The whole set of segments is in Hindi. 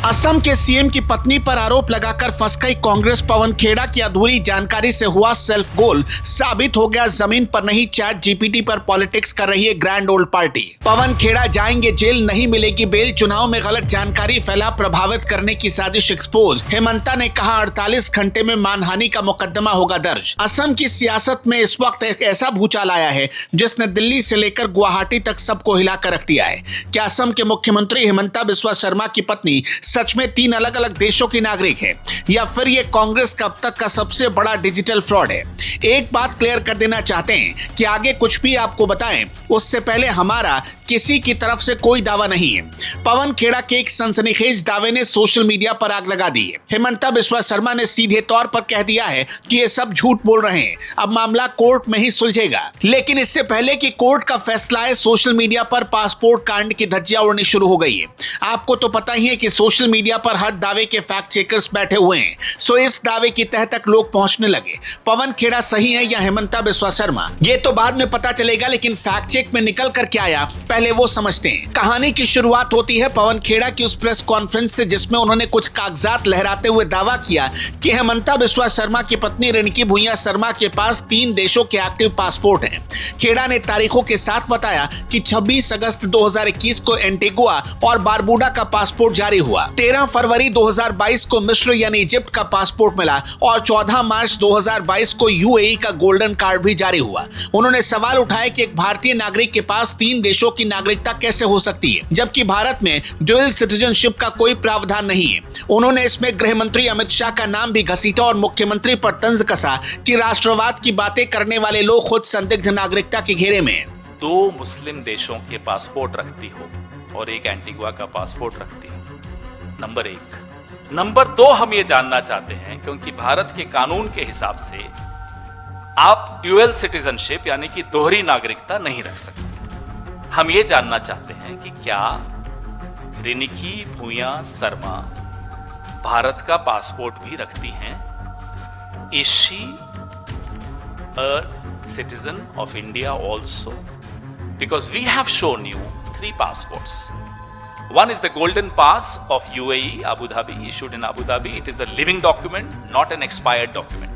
असम के सीएम की पत्नी पर आरोप लगाकर फंस गई कांग्रेस। पवन खेड़ा की अधूरी जानकारी से हुआ सेल्फ गोल। साबित हो गया जमीन पर नहीं चैट जीपीटी पर पॉलिटिक्स कर रही है grand old party. Pawan Khera जाएंगे जेल, नहीं मिलेगी बेल। चुनाव में गलत जानकारी फैला, प्रभावित करने की साजिश एक्सपोज। हेमंता ने कहा 48 घंटे में मानहानि का मुकदमा होगा दर्ज। असम की सियासत में इस वक्त एक ऐसा भूचाल आया है जिसने दिल्ली से लेकर गुवाहाटी तक सबको हिलाकर रख दिया है। क्या असम के मुख्यमंत्री हेमंता बिस्वा शर्मा की पत्नी सच में 3 अलग अलग देशों की नागरिक है, या फिर ये कांग्रेस का अब तक का सबसे बड़ा डिजिटल फ्रॉड है? एक बात क्लियर कर देना चाहते हैं कि आगे कुछ भी आपको बताएं उससे पहले हमारा किसी की तरफ से कोई दावा नहीं है। पवन खेड़ा के एक सनसनीखेज दावे ने सोशल मीडिया पर आग लगा दी है। हेमंता बिस्वा शर्मा ने सीधे तौर पर कह दिया है कि ये सब झूठ बोल रहे हैं, अब मामला कोर्ट में ही सुलझेगा। लेकिन इससे पहले कि कोर्ट का फैसला है, सोशल मीडिया पर पासपोर्ट कांड की धज्जियां उड़नी शुरू हो गई है। आपको तो पता ही है कि सोशल मीडिया पर हर दावे के फैक्ट चेकर्स बैठे हुए हैं, सो इस दावे की तह तक लोग पहुंचने लगे। पवन खेड़ा सही है या हेमंता बिस्वा शर्मा, ये तो बाद में पता चलेगा, लेकिन फैक्ट चेक में निकल कर क्या आया पहले वो समझते हैं। कहानी की शुरुआत होती है पवन खेड़ा की उस प्रेस कॉन्फ्रेंस से जिसमें उन्होंने कुछ कागजात लहराते हुए दावा किया कि हेमंता बिस्वा शर्मा की पत्नी रिंकी भुइयां शर्मा के पास 3 देशों के एक्टिव पासपोर्ट हैं। खेड़ा ने तारीखों के साथ बताया कि 26 अगस्त 2021 को एंटीगुआ और बारबुडा का पासपोर्ट जारी हुआ, 13 फरवरी 2022 को मिस्र यानी इजिप्ट का पासपोर्ट मिला और 14 मार्च 2022 को यूएई का गोल्डन कार्ड भी जारी हुआ। उन्होंने सवाल उठाया कि एक भारतीय नागरिक के पास 3 देशों की नागरिकता कैसे हो सकती है, जबकि भारत में ड्यूअल सिटीजनशिप का कोई प्रावधान नहीं है। उन्होंने इसमें गृह मंत्री अमित शाह का नाम भी घसीटा और मुख्यमंत्री पर तंज कसा कि राष्ट्रवाद की बातें करने वाले लोग खुद संदिग्ध नागरिकता के घेरे में हैं। 2 मुस्लिम देशों के पासपोर्ट रखती हो और एक एंटीगुआ का पासपोर्ट रखती हो, नंबर 1। नंबर 2, हम ये जानना चाहते हैं क्योंकि भारत के कानून के हिसाब से आप ड्यूअल सिटीजनशिप यानी कि दोहरी नागरिकता नहीं रख सकते। हम ये जानना चाहते हैं कि क्या रिंकी भुइयां शर्मा भारत का पासपोर्ट भी रखती हैं? Is she a citizen of India also? Because we have shown you 3 passports. One is the golden pass of UAE, Abu Dhabi, issued in Abu Dhabi. It is a living document, not an expired document.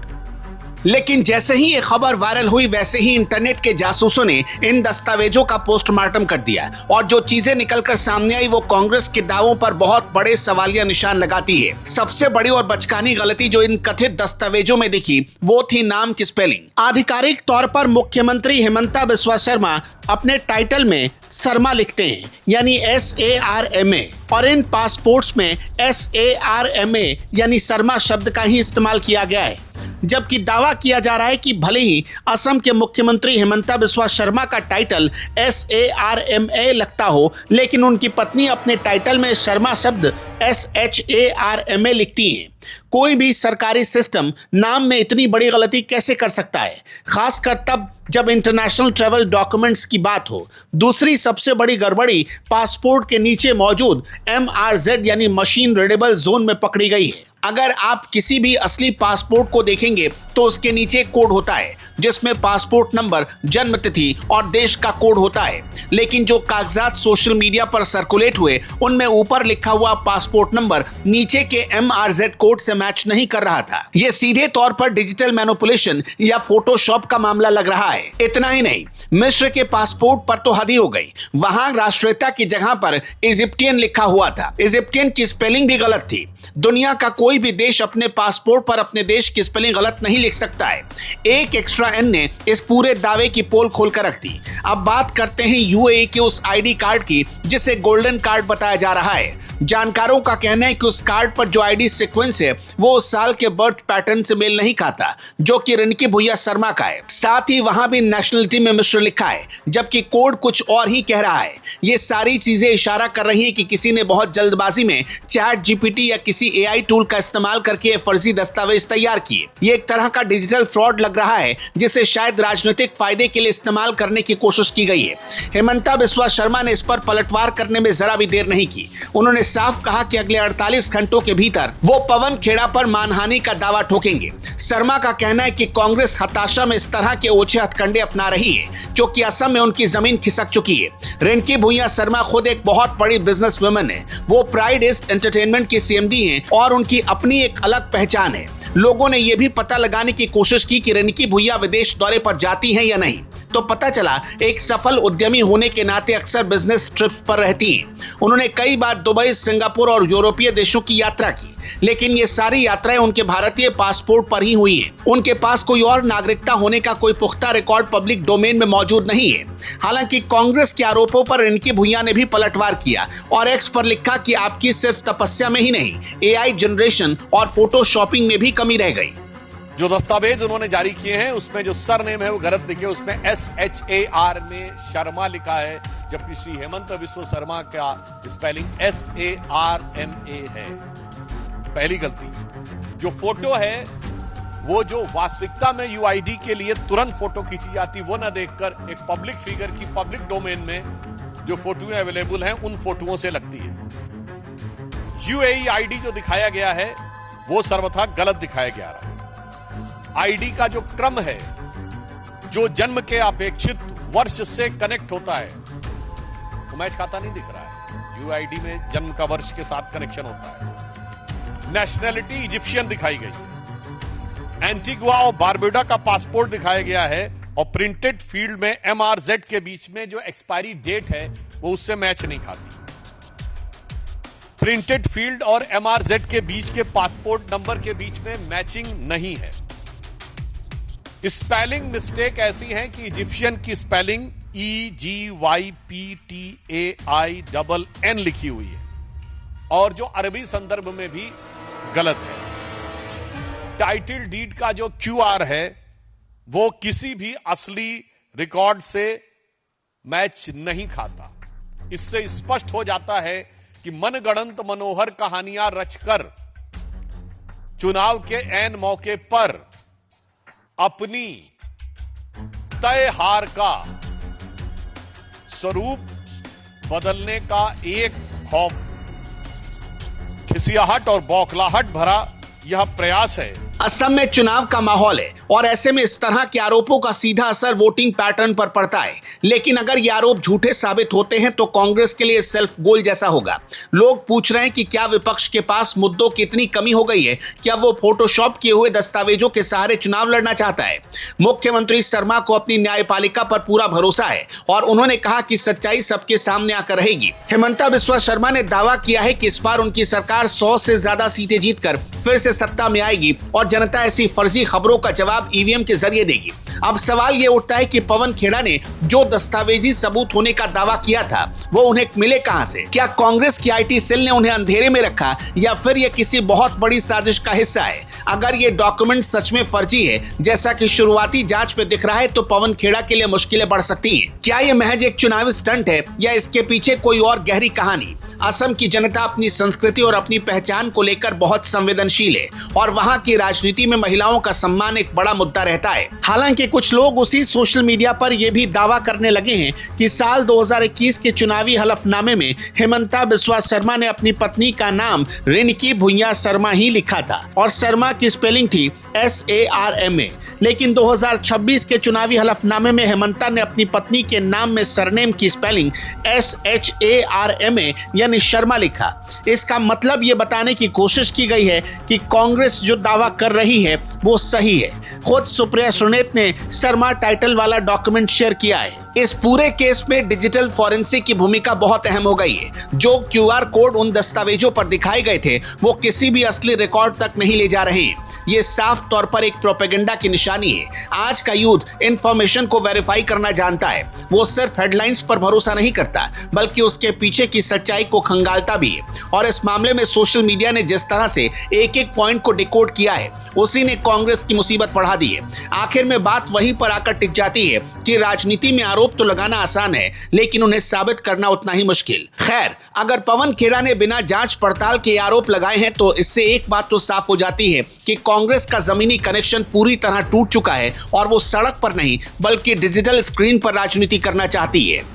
लेकिन जैसे ही ये खबर वायरल हुई वैसे ही इंटरनेट के जासूसों ने इन दस्तावेजों का पोस्टमार्टम कर दिया और जो चीजें निकलकर सामने आई वो कांग्रेस के दावों पर बहुत बड़े सवालिया निशान लगाती है। सबसे बड़ी और बचकानी गलती जो इन कथित दस्तावेजों में दिखी वो थी नाम की स्पेलिंग। आधिकारिक तौर पर मुख्यमंत्री हेमंता बिस्वा शर्मा अपने टाइटल में शर्मा लिखते हैं यानी SARMA, और इन पासपोर्ट्स में SARMA यानी शर्मा शब्द का ही इस्तेमाल किया गया है। जबकि दावा किया जा रहा है कि भले ही असम के मुख्यमंत्री हेमंता बिस्वा शर्मा का टाइटल SARMA लगता हो, लेकिन उनकी पत्नी अपने टाइटल में शर्मा शब्द SHARMA लिखती हैं। कोई भी सरकारी सिस्टम नाम में इतनी बड़ी गलती कैसे कर सकता है, खासकर तब जब इंटरनेशनल ट्रैवल डॉक्यूमेंट्स की बात हो। दूसरी सबसे बड़ी गड़बड़ी पासपोर्ट के नीचे मौजूद MRZ यानी मशीन रीडेबल जोन में पकड़ी गई है। अगर आप किसी भी असली पासपोर्ट को देखेंगे तो उसके नीचे कोड होता है जिसमें पासपोर्ट नंबर, जन्म तिथि और देश का कोड होता है, लेकिन जो कागजात सोशल मीडिया पर सर्कुलेट हुए उनमें ऊपर लिखा हुआ पासपोर्ट नंबर नीचे के MRZ कोड से मैच नहीं कर रहा था। यह सीधे तौर पर डिजिटल मैनिपुलेशन या फोटोशॉप का मामला लग रहा है। इतना ही नहीं, मिस्र के पासपोर्ट पर तो हद ही हो गई। वहां राष्ट्रीयता की जगह पर इजिप्टियन लिखा हुआ था। इजिप्टियन की स्पेलिंग भी गलत थी। दुनिया का कोई भी देश अपने पासपोर्ट पर अपने देश की स्पेलिंग गलत नहीं लिख सकता है। एक एक्स्ट्रा एन ने इस पूरे दावे की पोल खोलकर रख दी। अब बात करते हैं यूएई के उस आईडी कार्ड की जिसे गोल्डन कार्ड बताया जा रहा है। जानकारों का कहना है कि उस कार्ड पर जो आईडी सीक्वेंस है वो उस साल के बर्थ पैटर्न से मेल नहीं खाता जो कि रिंकी भुइयां शर्मा का है। साथ ही वहां भी नेशनलिटी में मिस्र लिखा है जबकि कोड कुछ और ही कह रहा है। ये सारी चीजें इशारा कर रही हैं कि किसी ने बहुत जल्दबाजी में चैट जीपीटी या किसी AI टूल का इस्तेमाल करके फर्जी दस्तावेज तैयार किए। ये एक तरह का डिजिटल फ्रॉड लग रहा है, जिसे शायद राजनीतिक फायदे के लिए इस्तेमाल करने की कोशिश की गई है। हेमंता बिस्वा शर्मा ने इस पर पलटवार करने में जरा भी देर नहीं की। उन्होंने साफ कहा कि अगले 48 घंटों के भीतर वो पवन खेड़ा पर मानहानि का दावा ठोकेंगे। शर्मा का कहना है कि कांग्रेस हताशा में इस तरह के ओछे हथकंडे अपना रही है, क्योंकि असम में उनकी जमीन खिसक चुकी है। रिंकी भुइयां शर्मा खुद एक बहुत बड़ी बिजनेस वुमन है। वो प्राइड ईस्ट एंटरटेनमेंट की सीएमडी हैं और उनकी अपनी एक अलग पहचान है। लोगों ने यह भी पता लगाने की कोशिश की कि रिंकी भुइयां विदेश दौरे पर जाती हैं या नहीं, तो पता चला एक सफल उद्यमी होने के नाते अक्सर बिजनेस ट्रिप्स पर रहती हैं। उन्होंने कई बार दुबई, सिंगापुर और यूरोपीय देशों की यात्रा की, लेकिन ये सारी यात्राएं उनके भारतीय पासपोर्ट पर ही हुई हैं। उनके पास कोई और नागरिकता होने का कोई पुख्ता रिकॉर्ड पब्लिक डोमेन में मौजूद नहीं है। हालांकि कांग्रेस के आरोपों पर रिंकी भुइयां ने भी पलटवार किया और एक्स पर लिखा कि आपकी सिर्फ तपस्या में ही नहीं, एआई जनरेशन और फोटोशॉपिंग में भी कमी रह गई। जो दस्तावेज उन्होंने जारी किए हैं उसमें जो सरनेम है वो गलत लिखे, उसमें SHAR में शर्मा लिखा है, जबकि श्री हेमंत बिस्वा शर्मा का स्पेलिंग SARMA है। पहली गलती। जो फोटो है वो जो वास्तविकता में UID के लिए तुरंत फोटो खींची जाती, वो ना देखकर एक पब्लिक फिगर की पब्लिक डोमेन में जो फोटोएं अवेलेबल हैं उन फोटोओं से लगती है। UAE ID जो दिखाया गया है वो सर्वथा गलत दिखाया गया रहा। आईडी का जो क्रम है, जो जन्म के अपेक्षित वर्ष से कनेक्ट होता है, वो मैच खाता नहीं दिख रहा है। यूआईडी में जन्म का वर्ष के साथ कनेक्शन होता है। नेशनैलिटी इजिप्शियन दिखाई गई है। एंटीगुआ और बारबुडा का पासपोर्ट दिखाया गया है और प्रिंटेड फील्ड में MRZ के बीच में जो एक्सपायरी डेट है वो उससे मैच नहीं खाती। प्रिंटेड फील्ड और MRZ के बीच के पासपोर्ट नंबर के बीच में मैचिंग नहीं है। स्पेलिंग मिस्टेक ऐसी है कि इजिप्शियन की स्पेलिंग EGYPTAINN लिखी हुई है और जो अरबी संदर्भ में भी गलत है। टाइटल डीड का जो QR है वो किसी भी असली रिकॉर्ड से मैच नहीं खाता। इससे स्पष्ट हो जाता है कि मनगढ़ंत मनोहर कहानियां रचकर चुनाव के ऐन मौके पर अपनी तय हार का स्वरूप बदलने का एक खौफ, खिसियाहट और बौखलाहट भरा यह प्रयास है। असम में चुनाव का माहौल है और ऐसे में इस तरह के आरोपों का सीधा असर वोटिंग पैटर्न पर पड़ता है। लेकिन अगर ये आरोप झूठे साबित होते हैं तो कांग्रेस के लिए सेल्फ गोल जैसा होगा। लोग पूछ रहे हैं कि क्या विपक्ष के पास मुद्दों की इतनी कमी हो गई है, क्या वो फोटोशॉप किए हुए दस्तावेजों के सहारे चुनाव लड़ना चाहता है। मुख्यमंत्री शर्मा को अपनी न्यायपालिका पर पूरा भरोसा है और उन्होंने कहा कि सच्चाई सबके सामने आकर रहेगी। हेमंता बिस्वा शर्मा ने दावा किया है कि इस बार उनकी सरकार 100 से ज्यादा सीटें जीतकर फिर से सत्ता में आएगी और जनता ऐसी फर्जी खबरों का जवाब ईवीएम के जरिए देगी। अब सवाल यह उठता है कि पवन खेड़ा ने जो दस्तावेजी सबूत होने का दावा किया था वो उन्हें मिले कहां से? क्या कांग्रेस की IT सेल ने उन्हें अंधेरे में रखा या फिर यह किसी बहुत बड़ी साजिश का हिस्सा है? अगर ये डॉक्यूमेंट सच में फर्जी है जैसा कि शुरुआती जांच में दिख रहा है तो पवन खेड़ा के लिए मुश्किलें बढ़ सकती हैं। क्या ये महज एक चुनावी स्टंट है या इसके पीछे कोई और गहरी कहानी? असम की जनता अपनी संस्कृति और अपनी पहचान को लेकर बहुत संवेदनशील है और वहां की राजनीति में महिलाओं का सम्मान एक बड़ा मुद्दा रहता है। हालांकि कुछ लोग उसी सोशल मीडिया पर यह भी दावा करने लगे हैं कि साल 2021 के चुनावी हलफनामे में हेमंता बिस्वा शर्मा ने अपनी पत्नी का नाम रिंकी भुइयां शर्मा ही लिखा था और शर्मा की स्पेलिंग थी SARMA। लेकिन 2026 के चुनावी हलफनामे में हेमंता ने अपनी पत्नी के नाम में सरनेम की स्पेलिंग SHARMA यानी शर्मा लिखा। इसका मतलब ये बताने की कोशिश की गई है कि कांग्रेस जो दावा कर रही है वो सही है। खुद सुप्रिया सुनेत ने शर्मा टाइटल वाला डॉक्यूमेंट शेयर किया है। इस पूरे केस में डिजिटल फॉरेंसिक की भूमिका बहुत अहम हो गई है। जो QR कोड उन दस्तावेजों पर दिखाए गए थे वो किसी भी असली रिकॉर्ड तक नहीं ले जा रहे हैं। ये साफ तौर पर एक प्रोपेगेंडा की निशानी है। आज का यूथ इंफॉर्मेशन को वेरीफाई करना जानता है। वो सिर्फ हेडलाइंस पर भरोसा नहीं करता बल्कि उसके पीछे की सच्चाई को खंगालता भी है। और इस मामले में सोशल मीडिया ने जिस तरह से एक एक पॉइंट को डिकोड किया है उसी ने कांग्रेस की मुसीबत बढ़ा दी है। आखिर में बात वहीं पर आकर टिक जाती है कि राजनीति में आरोप आरोप तो लगाना आसान है, लेकिन उन्हें साबित करना उतना ही मुश्किल। खैर, अगर पवन खेड़ा ने बिना जांच पड़ताल के आरोप लगाए हैं तो इससे एक बात तो साफ हो जाती है कि कांग्रेस का जमीनी कनेक्शन पूरी तरह टूट चुका है और वो सड़क पर नहीं बल्कि डिजिटल स्क्रीन पर राजनीति करना चाहती है।